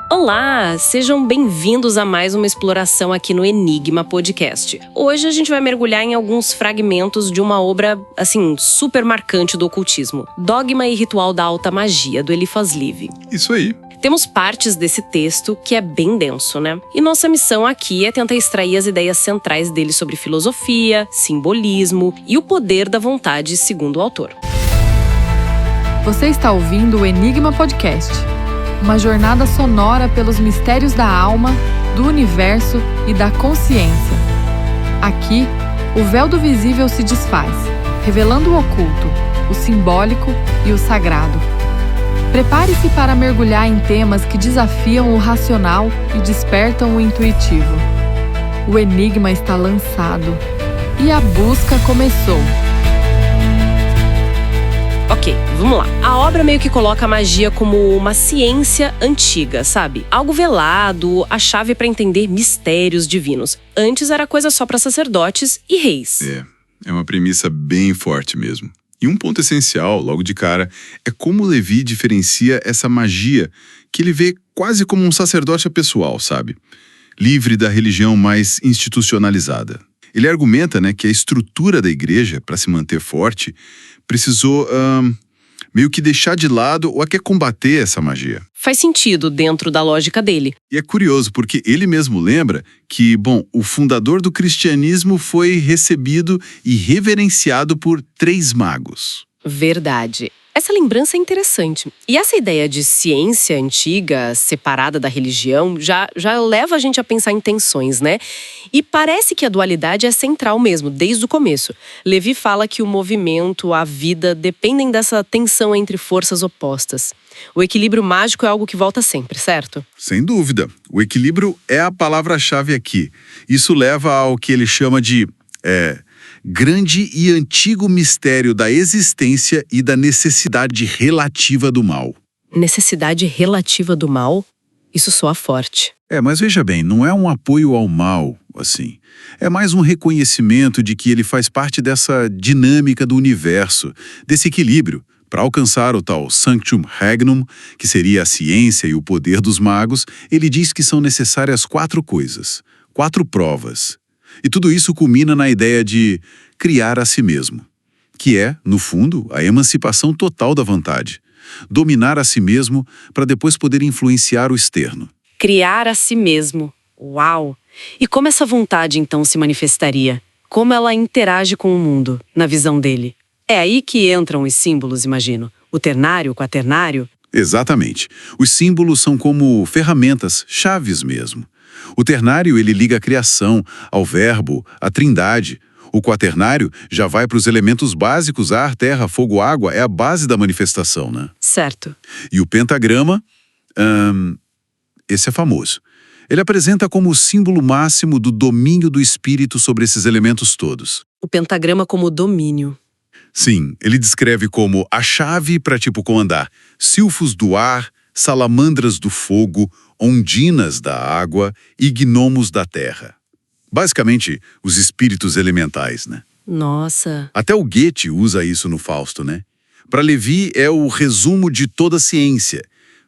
Olá, sejam bem-vindos a mais uma exploração aqui no Enigma Podcast. Hoje a gente vai mergulhar em alguns fragmentos de uma obra, super marcante do ocultismo. Dogma e Ritual da Alta Magia, do Eliphas Levi. Isso aí. Temos partes desse texto que é bem denso, né? E nossa missão aqui é tentar extrair as ideias centrais dele sobre filosofia, simbolismo e o poder da vontade, segundo o autor. Você está ouvindo o Enigma Podcast, uma jornada sonora pelos mistérios da alma, do universo e da consciência. Aqui, o véu do visível se desfaz, revelando o oculto, o simbólico e o sagrado. Prepare-se para mergulhar em temas que desafiam o racional e despertam o intuitivo. O enigma está lançado e a busca começou. Ok, vamos lá. A obra meio que coloca a magia como uma ciência antiga, sabe? Algo velado, a chave para entender mistérios divinos. Antes era coisa só para sacerdotes e reis. É uma premissa bem forte mesmo. E um ponto essencial, logo de cara, é como Levi diferencia essa magia que ele vê quase como um sacerdote pessoal, sabe? Livre da religião mais institucionalizada. Ele argumenta, que a estrutura da igreja, para se manter forte, precisou meio que deixar de lado ou até combater essa magia. Faz sentido dentro da lógica dele. E é curioso, porque ele mesmo lembra que, o fundador do cristianismo foi recebido e reverenciado por 3 magos. Verdade. Essa lembrança é interessante. E essa ideia de ciência antiga, separada da religião, já leva a gente a pensar em tensões, né? E parece que a dualidade é central mesmo, desde o começo. Levi fala que o movimento, a vida, dependem dessa tensão entre forças opostas. O equilíbrio mágico é algo que volta sempre, certo? Sem dúvida. O equilíbrio é a palavra-chave aqui. Isso leva ao que ele chama de grande e antigo mistério da existência e da necessidade relativa do mal. Necessidade relativa do mal? Isso soa forte. Mas veja bem, não é um apoio ao mal, assim. É mais um reconhecimento de que ele faz parte dessa dinâmica do universo, desse equilíbrio. Para alcançar o tal Sanctum Regnum, que seria a ciência e o poder dos magos, ele diz que são necessárias 4 coisas, 4 provas. E tudo isso culmina na ideia de criar a si mesmo, que é, no fundo, a emancipação total da vontade. Dominar a si mesmo para depois poder influenciar o externo. Criar a si mesmo. Uau! E como essa vontade, então, se manifestaria? Como ela interage com o mundo, na visão dele? É aí que entram os símbolos, imagino. O ternário, o quaternário. Exatamente. Os símbolos são como ferramentas, chaves mesmo. O ternário, ele liga a criação, ao verbo, à trindade. O quaternário já vai para os elementos básicos, ar, terra, fogo, água, é a base da manifestação, né? Certo. E o pentagrama, esse é famoso. Ele apresenta como o símbolo máximo do domínio do espírito sobre esses elementos todos. O pentagrama como domínio. Sim, ele descreve como a chave para comandar silfos do ar, salamandras do fogo, ondinas da água e gnomos da terra. Basicamente, os espíritos elementais, né? Nossa. Até o Goethe usa isso no Fausto, né? Para Levi é o resumo de toda a ciência,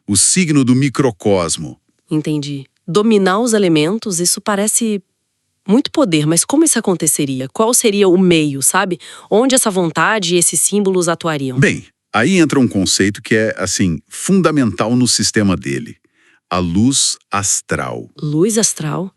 o signo do microcosmo. Entendi. Dominar os elementos, isso parece muito poder, mas como isso aconteceria? Qual seria o meio, sabe? Onde essa vontade e esses símbolos atuariam? Bem, aí entra um conceito que é, fundamental no sistema dele. A luz astral. Luz astral?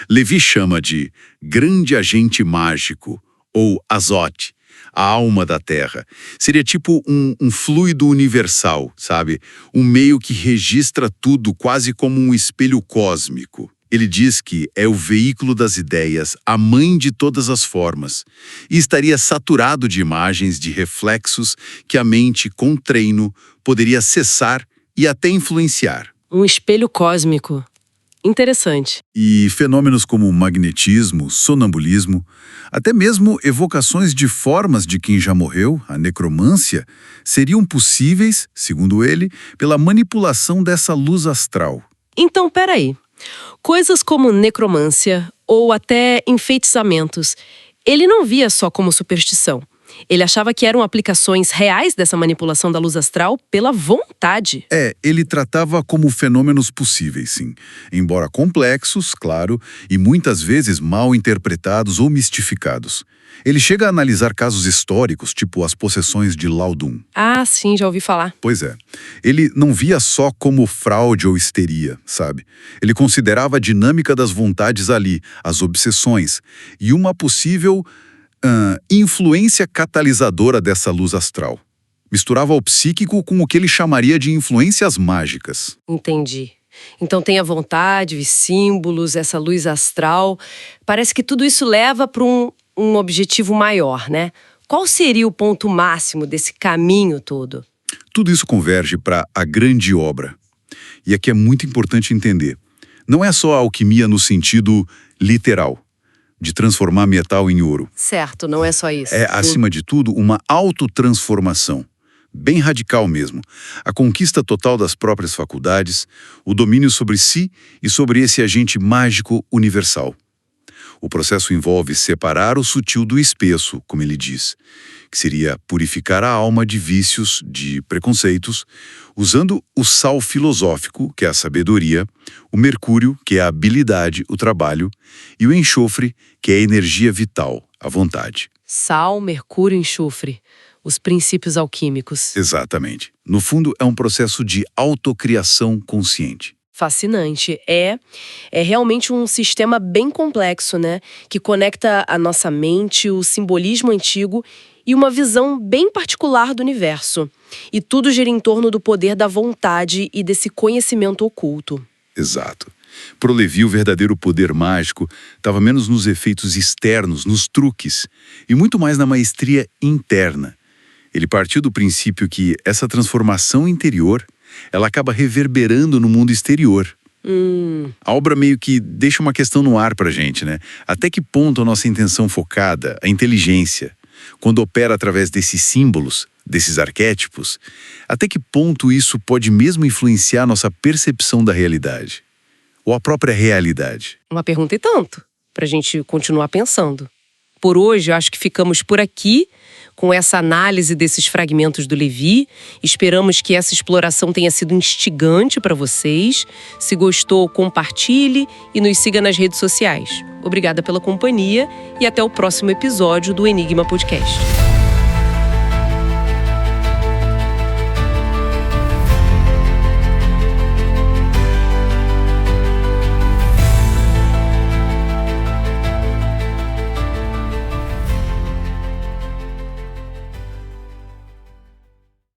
Levi chama de grande agente mágico, ou azote, a alma da Terra. Seria tipo um fluido universal, sabe? Um meio que registra tudo quase como um espelho cósmico. Ele diz que é o veículo das ideias, a mãe de todas as formas, e estaria saturado de imagens, de reflexos que a mente, com treino, poderia acessar e até influenciar. Um espelho cósmico. Interessante. E fenômenos como magnetismo, sonambulismo, até mesmo evocações de formas de quem já morreu, a necromância, seriam possíveis, segundo ele, pela manipulação dessa luz astral. Então, peraí. Coisas como necromância ou até enfeitiçamentos, ele não via só como superstição. Ele achava que eram aplicações reais dessa manipulação da luz astral pela vontade. Ele tratava como fenômenos possíveis, sim. Embora complexos, claro, e muitas vezes mal interpretados ou mistificados. Ele chega a analisar casos históricos, tipo as possessões de Laodum. Ah, sim, já ouvi falar. Pois é. Ele não via só como fraude ou histeria, sabe? Ele considerava a dinâmica das vontades ali, as obsessões, e uma possível influência catalisadora dessa luz astral. Misturava o psíquico com o que ele chamaria de influências mágicas. Entendi. Então tem a vontade, os símbolos, essa luz astral. Parece que tudo isso leva para um objetivo maior, né? Qual seria o ponto máximo desse caminho todo? Tudo isso converge para a grande obra. E aqui é muito importante entender. Não é só a alquimia no sentido literal, de transformar metal em ouro. Certo, não é só isso. É, acima de tudo, uma autotransformação. Bem radical mesmo. A conquista total das próprias faculdades, o domínio sobre si e sobre esse agente mágico universal. O processo envolve separar o sutil do espesso, como ele diz, que seria purificar a alma de vícios, de preconceitos, usando o sal filosófico, que é a sabedoria, o mercúrio, que é a habilidade, o trabalho, e o enxofre, que é a energia vital, a vontade. Sal, mercúrio e enxofre. Os princípios alquímicos. Exatamente. No fundo, é um processo de autocriação consciente. Fascinante. É realmente um sistema bem complexo, né? Que conecta a nossa mente, o simbolismo antigo e uma visão bem particular do universo. E tudo gira em torno do poder da vontade e desse conhecimento oculto. Exato. Para o Levi, o verdadeiro poder mágico estava menos nos efeitos externos, nos truques, e muito mais na maestria interna. Ele partiu do princípio que essa transformação interior ela acaba reverberando no mundo exterior. A obra meio que deixa uma questão no ar pra gente, né? Até que ponto a nossa intenção focada, a inteligência, quando opera através desses símbolos, desses arquétipos, até que ponto isso pode mesmo influenciar a nossa percepção da realidade? Ou a própria realidade? Uma pergunta e tanto, pra gente continuar pensando. Por hoje, eu acho que ficamos por aqui com essa análise desses fragmentos do Levi. Esperamos que essa exploração tenha sido instigante para vocês. Se gostou, compartilhe e nos siga nas redes sociais. Obrigada pela companhia e até o próximo episódio do Enigma Podcast.